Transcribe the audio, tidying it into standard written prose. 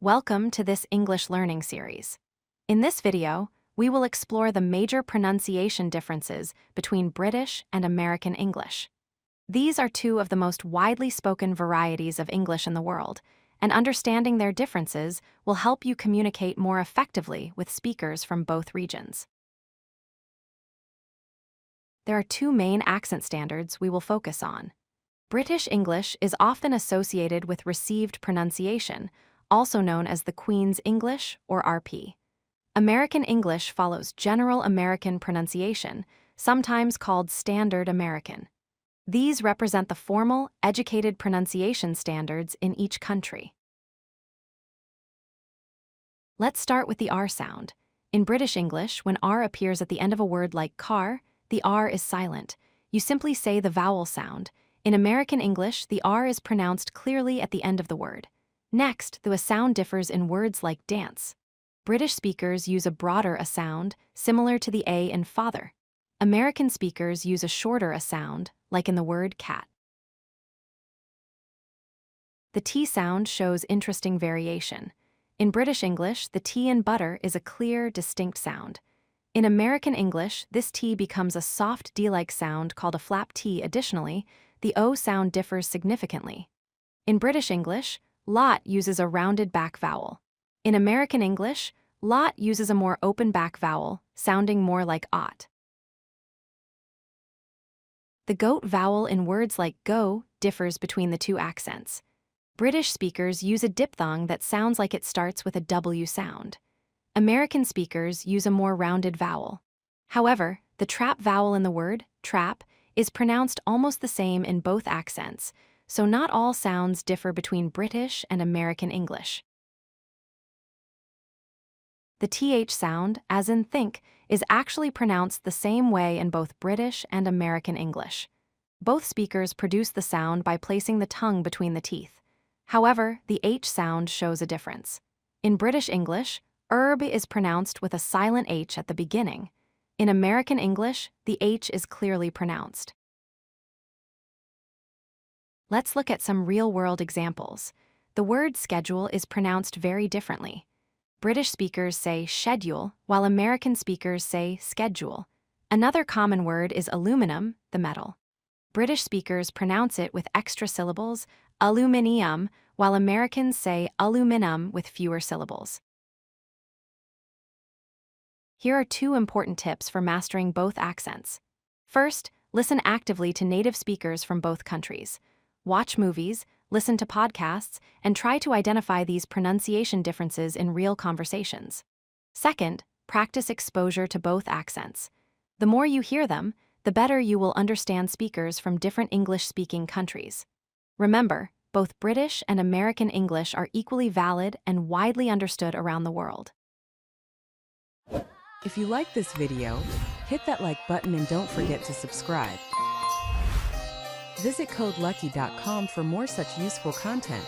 Welcome to this English learning series. In this video, we will explore the major pronunciation differences between British and American English. These are two of the most widely spoken varieties of English in the world, and understanding their differences will help you communicate more effectively with speakers from both regions. There are two main accent standards we will focus on. British English is often associated with received pronunciation, also known as the Queen's English or RP. American English follows General American pronunciation, sometimes called Standard American. These represent the formal, educated pronunciation standards in each country. Let's start with the R sound. In British English, when R appears at the end of a word like car, the R is silent. You simply say the vowel sound. In American English, the R is pronounced clearly at the end of the word. Next, the sound differs in words like dance. British speakers use a broader a sound, similar to the A in father. American speakers use a shorter a sound, like in the word cat. The T sound shows interesting variation. In British English, the T in butter is a clear, distinct sound. In American English, this T becomes a soft D-like sound called a flap T. Additionally, the O sound differs significantly. In British English, lot uses a rounded back vowel. In American English, lot uses a more open back vowel, sounding more like ot. The goat vowel in words like go differs between the two accents. British speakers use a diphthong that sounds like it starts with a W sound. American speakers use a more rounded vowel. However, the trap vowel in the word, trap, is pronounced almost the same in both accents, so not all sounds differ between British and American English. The TH sound, as in think, is actually pronounced the same way in both British and American English. Both speakers produce the sound by placing the tongue between the teeth. However, the H sound shows a difference. In British English, herb is pronounced with a silent H at the beginning. In American English, the H is clearly pronounced. Let's look at some real-world examples. The word schedule is pronounced very differently. British speakers say schedule, while American speakers say schedule. Another common word is aluminum, the metal. British speakers pronounce it with extra syllables, aluminium, while Americans say aluminum with fewer syllables. Here are two important tips for mastering both accents. First, listen actively to native speakers from both countries. Watch movies, listen to podcasts, and try to identify these pronunciation differences in real conversations. Second, practice exposure to both accents. The more you hear them, the better you will understand speakers from different English-speaking countries. Remember, both British and American English are equally valid and widely understood around the world. If you like this video, hit that like button and don't forget to subscribe. Visit codelucky.com for more such useful content.